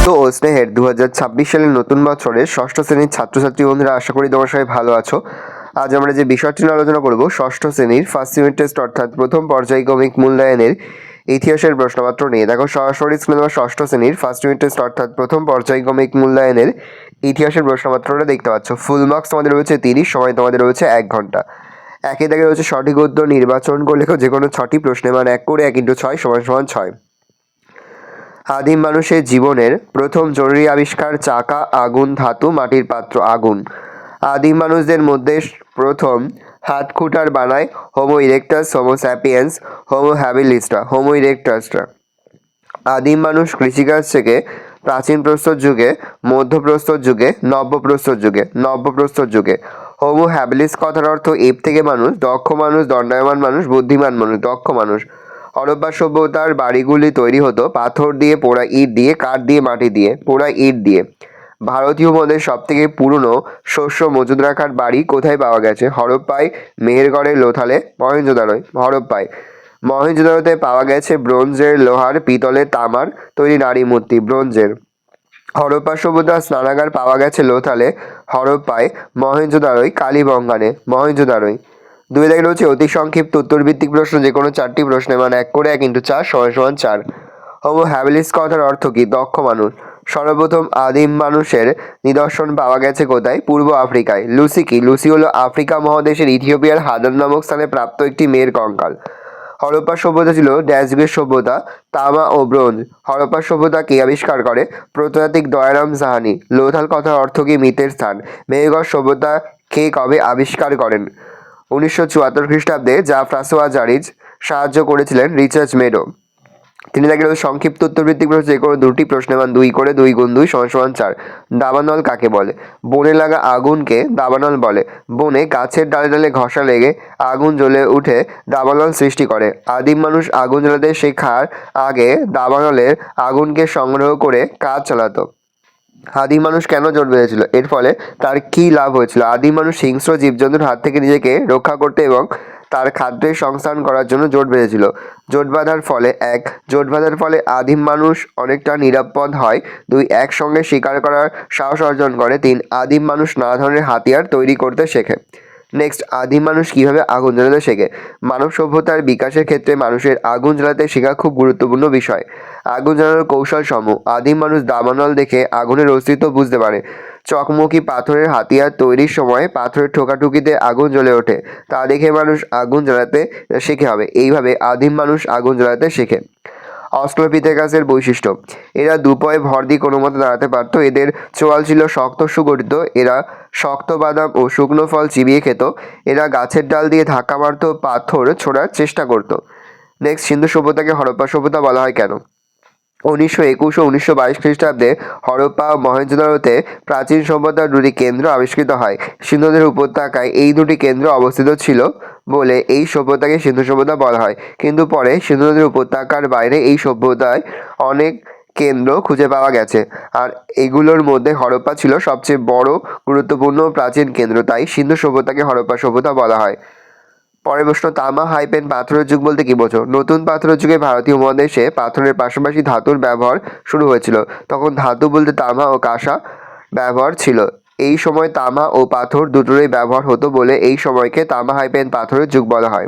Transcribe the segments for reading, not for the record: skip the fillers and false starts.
আদর ও স্নেহের 2026 সালের নতুন বছরের ষষ্ঠ শ্রেণীর ছাত্রছাত্রী বন্ধুরা, আশা করি তোমার সবাই ভালো আছো। আজ আমরা যে বিষয়টি নিয়ে আলোচনা করব, ষষ্ঠ শ্রেণীর ফার্স্ট ইউনিট টেস্ট অর্থাৎ প্রথম পর্যায়ক্রমিক মূল্যায়নের ইতিহাসের প্রশ্নপত্র নিয়ে। দেখো, সরাসরি স্ক্রিনে তোমার ষষ্ঠ শ্রেণীর ফার্স্ট ইউনিট টেস্ট অর্থাৎ প্রথম পর্যায়ক্রমিক মূল্যায়নের ইতিহাসের প্রশ্নপত্রটা দেখতে পাচ্ছ। ফুল মার্কস তোমাদের রয়েছে 30, সময় তোমাদের রয়েছে 1 ঘন্টা। একে দাগে রয়েছে সঠিক উত্তর নির্বাচন করলে যে কোনো 6টি প্রশ্নের মান 1 করে 1 × 6 = 6। আদিম মানুষের জীবনের প্রথম জরুরি আবিষ্কার চাকা, আগুন, ধাতু, মাটির পাত্র। আগুন। আদিম মানুষদের মধ্যে প্রথম হাতখুঁটার বানায় homo erectus, homo sapiens, homo হ্যাবিলিস্টা। হোমো ইরেক্টাসটা। আদিম মানুষ কৃষিকাজ থেকে প্রাচীন প্রস্তর যুগে, মধ্যপ্রস্তর যুগে, নব্যপ্রস্তর যুগে। নব্যপ্রস্তর যুগে। হোমো হ্যাবিলিস কথার অর্থ এপ থেকে মানুষ, দক্ষ মানুষ, দণ্ডায়মান মানুষ, বুদ্ধিমান মানুষ, দক্ষ মানুষ। হরপ্পা সভ্যতার বাড়িগুলি তৈরি হতো পাথর দিয়ে, পোড়া ইট দিয়ে, কাঠ দিয়ে, মাটি দিয়ে। পোড়া ইট দিয়ে। ভারতীয় মধ্যে সবথেকে পুরনো শস্য মজুদ রাখার বাড়ি কোথায় পাওয়া গেছে? হরপ্পায়, মেহেরগড়ের লোথালে, মহেঞ্জোদারোয়। হরপ্পায়। মহেঞ্জোদারোতে পাওয়া গেছে ব্রোঞ্জের, লোহার, পিতলের, তামার তৈরি নারী মূর্তি। ব্রোঞ্জের। হরপ্পা সভ্যতার স্নানাগার পাওয়া গেছে লোথালে, হরপ্পায়, মহেঞ্জোদারোয়, কালীবঙ্গানে। মহেঞ্জোদারোয়। 2 দাগে রয়েছে অতি সংক্ষিপ্ত উত্তরভিত্তিক প্রশ্ন, যে কোনো 4টি প্রশ্নের মান 1 করে 1 × 4 = 4। হোমো হ্যাবিলিস কথার অর্থ কি? দক্ষ মানুষ। সর্বপ্রথম আদিম মানুষের নিদর্শন পাওয়া গেছে কোথায়? পূর্ব আফ্রিকায়। লুসি কি? লুসি হলো আফ্রিকা মহাদেশের ইথিওপিয়ার হাদান নামক স্থানে প্রাপ্ত একটি মেয়ের কঙ্কাল। হরপ্পা সভ্যতা ছিল ড্যাশ যুগের সভ্যতা, তামা ও ব্রোঞ্জ। হরপ্পা সভ্যতা কে আবিষ্কার করে? প্রত্নতাত্ত্বিক দয়ারাম সাহানি। লোথাল কথার অর্থ কি? মৃতের স্থান। মেহেরগড় সভ্যতা কে কবে আবিষ্কার করেন? 1974 খ্রিস্টাব্দে, যা ফ্রাঁসোয়া জারিজ সাহায্য করেছিলেন রিচার্ড মেডো। 3 দাগে রয়েছে সংক্ষিপ্ত উত্তরভিত্তিক প্রশ্ন, যে কোনো 2টি প্রশ্নের মান 2 করে 2 × 2 = 4। দাবানল কাকে বলে? বনে লাগা আগুনকে দাবানল বলে। বনে গাছের ডালে ডালে ঘষা লেগে আগুন জ্বলে উঠে দাবানল সৃষ্টি করে। আদিম মানুষ আগুন জ্বালাতে শেখার আগে দাবানলের আগুনকে সংগ্রহ করে কাজ চালাতো। আদিম মানুষ কেন জোট বেঁধেছিল? এর ফলে তার কী লাভ হয়েছিল? আদিম মানুষ হিংস্র জীবজন্তুর হাত থেকে নিজেকে রক্ষা করতে এবং তার খাদ্যের সংস্থান করার জন্য জোট বেঁধেছিল। জোট বাঁধার ফলে আদিম মানুষ অনেকটা নিরাপদ হয়। 2 একসঙ্গে শিকার করার সাহস অর্জন করে। 3 আদিম মানুষ নানা ধরনের হাতিয়ার তৈরি করতে শেখে। নেক্সট, আদিম মানুষ কিভাবে আগুন জ্বালাতে শেখে? মানব সভ্যতার বিকাশের ক্ষেত্রে মানুষের আগুন জ্বালাতে শেখা খুব গুরুত্বপূর্ণ বিষয়। আগুন জ্বালানোর কৌশল সমূহ। আদিম মানুষ দাবানল দেখে আগুনের অস্তিত্ব বুঝতে পারে। চকমকি পাথরের হাতিয়ার তৈরির সময় পাথরের ঠোকাঠুকিতে আগুন জ্বলে ওঠে, তা দেখে মানুষ আগুন জ্বালাতে শেখে হবে। এইভাবে আদিম মানুষ আগুন জ্বালাতে শেখে। অস্ট্রালোপিথেকাসের বৈশিষ্ট্য। এরা 2 পায়ে ভর দিয়ে কোনো মতে দাঁড়াতে পারত। এদের চোয়াল ছিল শক্ত সুগঠিত। এরা শক্ত বাদাম ও শুকনো ফল চিবিয়ে খেত। এরা গাছের ডাল দিয়ে ধাক্কা মারত, পাথর ছোড়ার চেষ্টা করত। নেক্সট, সিন্ধু সভ্যতাকে হরপ্পা সভ্যতা বলা হয় কেন? 1921 ও 1922 খ্রিস্টাব্দে হরপ্পা ও মহেঞ্জোদারোতে প্রাচীন সভ্যতার 2টি কেন্দ্র আবিষ্কৃত হয়। সিন্ধু নদের উপত্যকায় এই 2টি কেন্দ্র অবস্থিত ছিল বলে এই সভ্যতাকে সিন্ধু সভ্যতা বলা হয়। কিন্তু পরে সিন্ধু নদীর উপত্যকার বাইরে এই সভ্যতায় অনেক কেন্দ্র খুঁজে পাওয়া গেছে, আর এগুলোর মধ্যে হরপ্পা ছিল সবচেয়ে বড়, গুরুত্বপূর্ণ প্রাচীন কেন্দ্র। তাই সিন্ধু সভ্যতাকে হরপ্পা সভ্যতা বলা হয়। পরের প্রশ্ন, তামা পাথরের যুগ বলতে কি বোঝো? নতুন পাথরের যুগে ভারতীয় উপমহাদেশে পাথরের পাশাপাশি ধাতুর ব্যবহার শুরু হয়েছিল। তখন ধাতু বলতে তামা ও কাঁসা ব্যবহার ছিল। এই সময় তামা ও পাথর দুটোরই ব্যবহার হতো বলে এই সময়কে তামা পাথরের যুগ বলা হয়।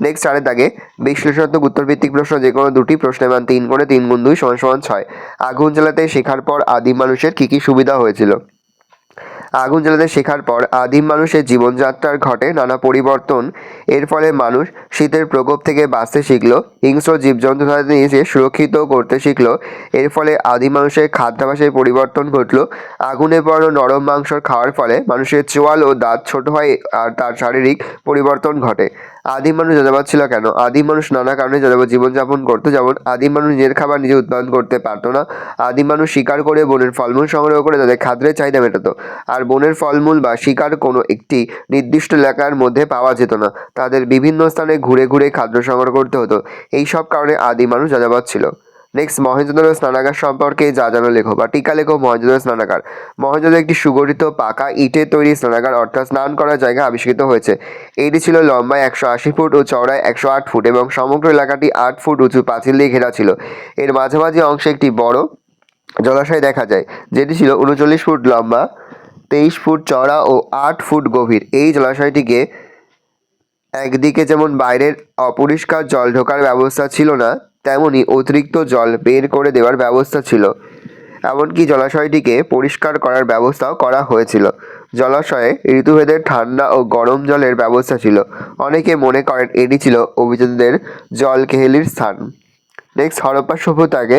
নেক্সট, 4 দাগে বিশ্লেষণাত্মক উত্তরভিত্তিক প্রশ্ন, যে কোনো 2টি প্রশ্নের মান 3 করে 3 × 2 = 6। আগুন জ্বালাতে শেখার পর আদিম মানুষের কী কী সুবিধা হয়েছিল? আগুন জ্বালাতে শেখার পর আদিম মানুষের জীবনযাত্রার ঘটে নানা পরিবর্তন। এর ফলে মানুষ শীতের প্রকোপ থেকে বাঁচতে শিখল, হিংস্র জীবজন্তু থেকে নিজে সুরক্ষিত করতে শিখল। এর ফলে আদিম মানুষের খাদ্যাভ্যাসের পরিবর্তন ঘটল। আগুনে পোড়ানো নরম মাংস খাওয়ার ফলে মানুষের চোয়াল ও দাঁত ছোট হয় আর তার শারীরিক পরিবর্তন ঘটে। আদিম মানুষ যাযাবর ছিল কেন? আদিম মানুষ নানা কারণে যাযাবর জীবনযাপন করতো। যেমন, আদিম মানুষ নিজের খাবার নিজে উৎপাদন করতে পারতো না। আদিম মানুষ শিকার করে বনের ফলমূল সংগ্রহ করে তাদের খাদ্যের চাহিদা মেটাতো। আর বনের ফলমূল বা শিকার কোনো একটি নির্দিষ্ট এলাকার মধ্যে পাওয়া যেত না। তাদের বিভিন্ন স্থানে ঘুরে ঘুরে খাদ্য সংগ্রহ করতে হতো। এই সব কারণে আদিম মানুষ যাযাবর ছিল। নেক্সট, মহেঞ্জোদারো স্নানাগার সম্পর্কে যা জানো লেখো বা টিকা লেখো। মহেঞ্জোদারো স্নানাগার। মহেঞ্জোদারো একটি সুগঠিত পাকা ইটের তৈরি স্নানাগার অর্থাৎ স্নান করার জায়গা আবিষ্কৃত হয়েছে। এটি ছিল লম্বায় 180 ফুট ও চওড়ায় 108 ফুট এবং সমগ্র এলাকাটি 8 ফুট উঁচু পাঁচিল দিয়ে ঘেরা ছিল। এর মাঝামাঝি অংশে একটি বড় জলাশয় দেখা যায়, যেটি ছিল 39 ফুট লম্বা, 23 ফুট চওড়া ও 8 ফুট গভীর। এই জলাশয়টিকে একদিকে যেমন বাইরের অপরিষ্কার জল ঢোকার ব্যবস্থা ছিল না, তেমনি অতিরিক্ত জল বের করে দেওয়ার ব্যবস্থা ছিল। এমনকি জলাশয়টিকে পরিষ্কার করার ব্যবস্থাও করা হয়েছিল। জলাশয়ে ঋতুভেদের ঠান্ডা ও গরম জলের ব্যবস্থা ছিল। অনেকে মনে করেন এটি ছিল অভিজাতদের জলকেহেলির স্থান। নেক্সট, হরপ্পা সভ্যতাকে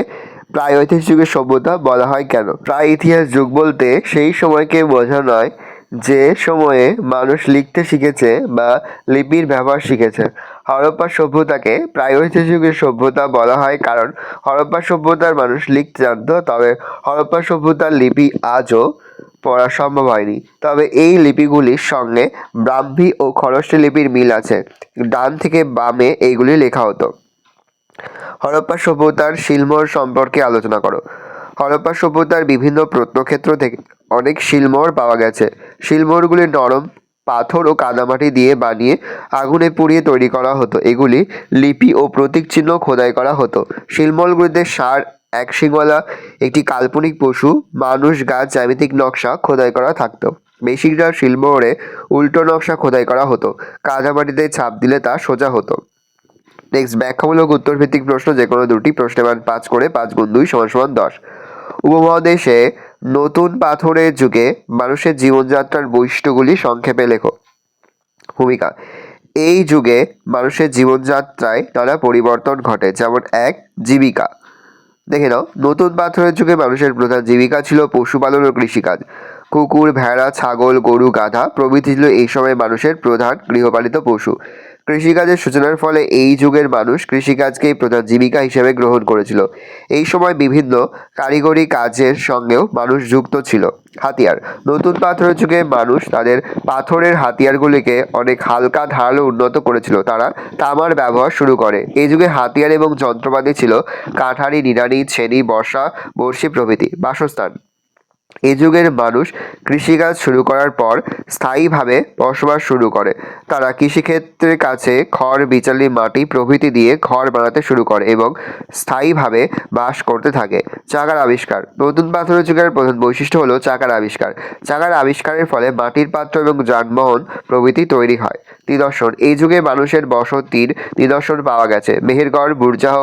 প্রাগৈতিহাসিক যুগের সভ্যতা বলা হয় কেন? প্রায় ইতিহাস যুগ বলতে সেই সময়কে বোঝানো হয় যে সময়ে মানুষ লিখতে শিখেছে বা লিপির ব্যবহার শিখেছে। হরপ্পা সভ্যতাকে প্রাগৈতিহাসিক যুগের সভ্যতা বলা হয় কারণ হরপ্পা সভ্যতার মানুষ লিখতে জানত, তবে হরপ্পা সভ্যতার লিপি আজও পড়া সম্ভব হয়নি। তবে এই লিপিগুলির সঙ্গে ব্রাহ্মী ও খরশ্রী লিপির মিল আছে। ডান থেকে বামে এইগুলি লেখা হতো। হরপ্পা সভ্যতার শিলমোহর সম্পর্কে আলোচনা করো। হরপ্পা সভ্যতার বিভিন্ন প্রত্নক্ষেত্র থেকে অনেক শিলমোহর পাওয়া গেছে। শিলমোহরগুলি নরম পাথর ও কাদামাটি দিয়ে বানিয়ে আগুনে পুড়িয়ে তৈরি করা হতো। এগুলি লিপি ও প্রতীক চিহ্ন খোদাই করা হতো। শিলমোহরগুলিতে ষাঁড়, এক শিংওয়ালা একটি কাল্পনিক পশু, মানুষ, গাছ, জ্যামিতিক নকশা খোদাই করা থাকতো। বেশিরভাগ শিলমোহরে উল্টো নকশা খোদাই করা হতো। কাদামাটিতে ছাপ দিলে তা সোজা হতো। নেক্সট, ব্যাখ্যামূলক উত্তরভিত্তিক প্রশ্ন, যে কোনো দুটি, প্রশ্নের মান 5 করে 5 গুণ 2 = 10। উপমহাদেশে নতুন পাথরের যুগে মানুষের জীবনযাত্রার বৈশিষ্ট্যগুলি সংক্ষেপে লেখো। ভূমিকা: এই যুগে মানুষের জীবনযাত্রায় নানা পরিবর্তন ঘটে, যেমন 1. জীবিকা। দেখে নাও, নতুন পাথরের যুগে মানুষের প্রধান জীবিকা ছিল পশুপালন ও কৃষিকাজ। কুকুর, ভেড়া, ছাগল, গরু, গাধা প্রভৃতি ছিল এই সময় মানুষের প্রধান গৃহপালিত পশু। কৃষিকাজের সূচনার ফলে এই যুগের মানুষ কৃষিকাজকেই প্রধান জীবিকা হিসেবে গ্রহণ করেছিল। এই সময় বিভিন্ন কারিগরি কাজের সঙ্গেও মানুষ যুক্ত ছিল। হাতিয়ার: নতুন পাথরের যুগে মানুষ তাদের পাথরের হাতিয়ারগুলিকে অনেক হালকা, ধারালো, উন্নত করেছিল। তারা তামার ব্যবহার শুরু করে। এই যুগে হাতিয়ার এবং যন্ত্রপাতি ছিল কাঠারি, নিড়ানি, ছেনি, বর্ষা, বড়শি প্রভৃতি। বাসস্থান: এই যুগের মানুষ কৃষিকাজ শুরু করার পর স্থায়ীভাবে বসবাস শুরু করে। তারা কৃষিক্ষেত্রের কাছে খড়, বিচালি, মাটি প্রভৃতি দিয়ে ঘর বানাতে শুরু করে এবং স্থায়ীভাবে বাস করতে থাকে। চাকার আবিষ্কার: নতুন পাথরের যুগের প্রধান বৈশিষ্ট্য হলো চাকার আবিষ্কার। চাকার আবিষ্কারের ফলে মাটির পাত্র এবং যানবাহন প্রভৃতি তৈরি হয়। নিদর্শন: এই যুগে মানুষের বসতির নিদর্শন পাওয়া গেছে মেহেরগড়, বুরজাহ,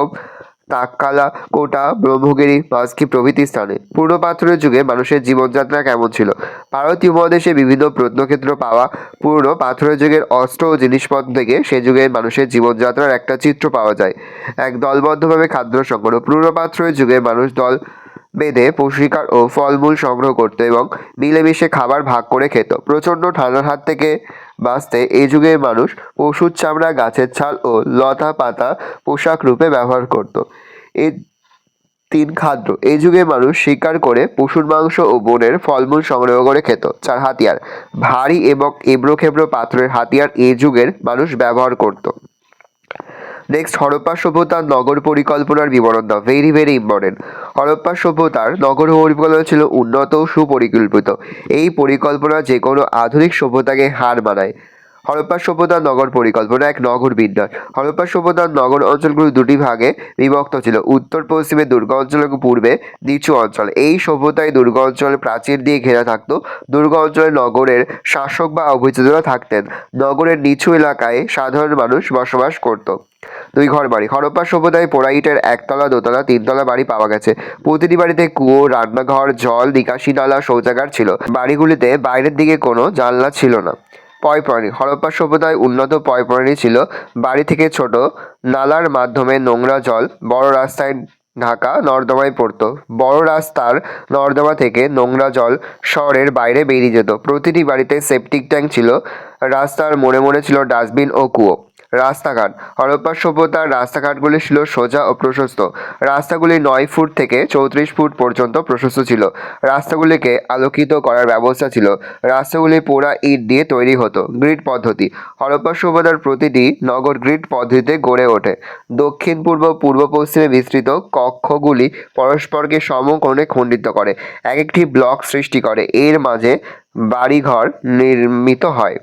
তাককালা, কোটা, ব্রহ্মগিরি, মাঝকি প্রভৃতি স্থানে। পুরনো পাথরের যুগে মানুষের জীবনযাত্রা কেমন ছিল? ভারতীয় উপমহাদেশে বিভিন্ন প্রত্নক্ষেত্র পাওয়া পুরনো পাথরের যুগের অস্ত্র ও জিনিসপত্র থেকে সে যুগের মানুষের জীবনযাত্রার একটা চিত্র পাওয়া যায়। এক, দলবদ্ধভাবে খাদ্য সংগ্রহ। পুরনো পাথরের যুগে মানুষ দল বেঁধে পশু শিকার ও ফলমূল সংগ্রহ করত এবং মিলেমিশে খাবার ভাগ করে খেত। প্রচণ্ড ঠান্ডার হাত থেকে বাঁচতে এই যুগের মানুষ পশুর চামড়া, গাছের ছাল ও লতা পাতা পোশাক রূপে ব্যবহার করত। এই 3, খাদ্য। এই যুগে মানুষ শিকার করে পশুর মাংস ও বনের ফলমূল সংগ্রহ করে খেত। 4, হাতিয়ার। ভারী এবং এবড়ো-খেবড়ো পাথরের হাতিয়ার এই যুগের মানুষ ব্যবহার করত। নেক্সট, হরপ্পা সভ্যতার নগর পরিকল্পনার বিবরণ দাও। Very very important. হরপ্পা সভ্যতার নগর পরিকল্পনা ছিল উন্নত ও সুপরিকল্পিত। এই পরিকল্পনা যে কোনো আধুনিক সভ্যতাকে হার মানায়। হরপ্পা সভ্যতার নগর পরিকল্পনা। এক, নগর বিন্যাস। হরপ্পা সভ্যতার নগর অঞ্চলগুলি দুটি ভাগে বিভক্ত ছিল: উত্তর পশ্চিমে দুর্গ অঞ্চল এবং পূর্বে নিচু অঞ্চল। এই সভ্যতায় দুর্গ অঞ্চল প্রাচীর দিয়ে ঘেরা থাকত। দুর্গ অঞ্চলে নগরের শাসক বা অভিজাতরা থাকতেন। নগরের নিচু এলাকায় সাধারণ মানুষ বসবাস করত। 2, ঘরবাড়ি। হরপ্পা সভ্যতায় পোড়া ইটের একতলা, দোতলা, তিনতলা বাড়ি পাওয়া গেছে। প্রতিটি বাড়িতে কুয়ো, রান্নাঘর, জল নিকাশি নালা, শৌচাগার ছিল। বাড়িগুলিতে বাইরের দিকে কোনো জানলা ছিল না। পয়ঃপ্রাণী। হরপ্পা সভ্যতায় উন্নত পয়ঃপ্রাণী ছিল। বাড়ি থেকে ছোট নালার মাধ্যমে নোংরা জল বড় রাস্তায় ঢাকা নর্দমায় পড়তো। বড় রাস্তার নর্দমা থেকে নোংরা জল শহরের বাইরে বেরিয়ে যেত। প্রতিটি বাড়িতে সেপটিক ট্যাঙ্ক ছিল। রাস্তার মোড়ে মোড়ে ছিল ডাস্টবিন ও কুয়ো। রাস্তাঘাট। হরপ্পা সভ্যতার রাস্তাঘাটগুলি ছিল সোজা ও প্রশস্ত। রাস্তাগুলি 9 ফুট থেকে 34 ফুট পর্যন্ত প্রশস্ত ছিল। রাস্তাগুলিকে আলোকিত করার ব্যবস্থা ছিল। রাস্তাগুলি পোড়া ইট দিয়ে তৈরি হতো। গ্রিড পদ্ধতি। হরপ্পা সভ্যতার প্রতিটি নগর গ্রিড পদ্ধতিতে গড়ে ওঠে। দক্ষিণ পূর্ব, পূর্ব পশ্চিমে বিস্তৃত কক্ষগুলি পরস্পরকে সমকোণে খণ্ডিত করে এক একটি ব্লক সৃষ্টি করে। এর মাঝে বাড়িঘর নির্মিত হয়।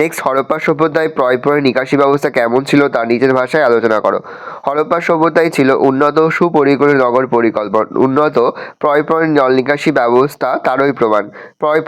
নেক্সট, হরপ্পা সভ্যতায় পয় নিকাশি ব্যবস্থা কেমন ছিল তা নিজের ভাষায় আলোচনা করো। হরপ্পা সভ্যতায় ছিল উন্নত সুপরিকল্পিত নগর পরিকল্পনা, উন্নত পয় জল নিকাশি ব্যবস্থা তারই প্রমাণ। পয়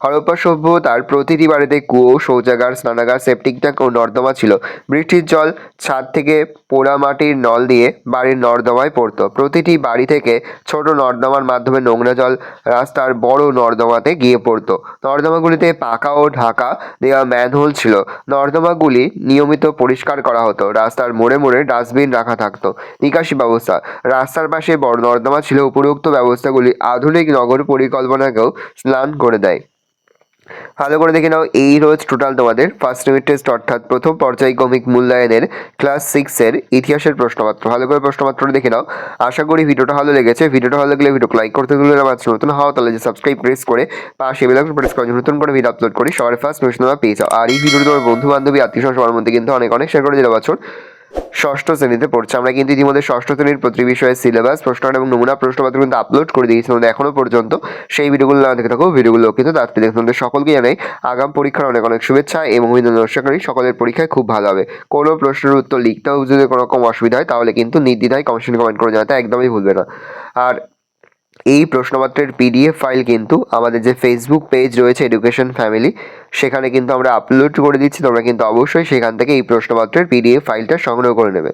হরপ্পা সভ্যতার প্রতিটি বাড়িতে কুয়ো, শৌচাগার, স্নানাগার, সেপটিক ট্যাঙ্ক ও নর্দমা ছিল। বৃষ্টির জল ছাদ থেকে পোড়া মাটির নল দিয়ে বাড়ির নর্দমায় পড়তো। প্রতিটি বাড়ি থেকে ছোট নর্দমার মাধ্যমে নোংরা জল রাস্তার বড় নর্দমাতে গিয়ে পড়তো। নর্দমাগুলিতে পাকা ও ঢাকা দেওয়া ম্যানহোল ছিল। নর্দমাগুলি নিয়মিত পরিষ্কার করা হতো। রাস্তার মোড়ে মোড়ে ডাস্টবিন রাখা থাকতো। নিকাশি ব্যবস্থা, রাস্তার পাশে বড় নর্দমা ছিল। উপরোক্ত ব্যবস্থাগুলি আধুনিক নগর পরিকল্পনাকেও স্নান করে দেয়। ভালো করে দেখে নাও, এই রোজ টোটাল তোমাদের ফার্স্ট ইউনিট টেস্ট অর্থাৎ প্রথম পর্যায়ক্রমিক মূল্যায়নের ক্লাস 6-এর ইতিহাসের প্রশ্নপত্র। ভালো করে প্রশ্নপত্রটা দেখে নাও। আশা করি ভিডিওটা ভালো লেগেছে। ভিডিওটা ভালো লাগলে ভিডিওকে লাইক করতে ভুলবে না। আজকে নতুন হওয়া তাহলে যে সাবস্ক্রাইব প্রেস করে পাশে বেল আইকন প্রেস করে নতুন করে ভিডিও আপলোড করি সবার ফার্স্ট নোটিফিকেশন তোমরা পেয়ে যাও। আর এই ভিডিওটি তোমার বন্ধু বান্ধবী আত্মীয় সবার মধ্যে কিন্তু অনেক অনেক শেয়ার করে দিতে পারছো। ষষ্ঠ শ্রেণীতে পড়ছে, আমরা কিন্তু ইতিমধ্যে ষষ্ঠ শ্রেণীর প্রতি বিষয়ের সিলেবাস, প্রশ্ন এবং নমুনা প্রশ্নপত্র কিন্তু আপলোড করে দিয়েছি। তোমাদের এখনো পর্যন্ত সেই ভিডিওগুলো না দেখে থাকো, ভিডিওগুলো কিন্তু তাড়াতাড়ি দেখো। তোমাদের সকলকে জানাই আগাম পরীক্ষার অনেক অনেক শুভেচ্ছা এবং অভিনন্দন। আশা করি সকলের পরীক্ষায় খুব ভালো হবে। কোনো প্রশ্নের উত্তর লিখতেও যদি কোনো রকম অসুবিধা হয় তাহলে কিন্তু নির্দ্বিধায় কমেন্ট করে জানাতে একদমই ভুলবে না। আর এই প্রশ্নপত্রের পিডিএফ ফাইল কিন্তু আমাদের যে ফেসবুক পেজ রয়েছে এডুকেশন ফ্যামিলি, সেখানে কিন্তু আমরা আপলোড করে দিচ্ছি। তোমরা কিন্তু অবশ্যই সেখান থেকে এই প্রশ্নপত্রের পিডিএফ ফাইলটা সংগ্রহ করে নেবে।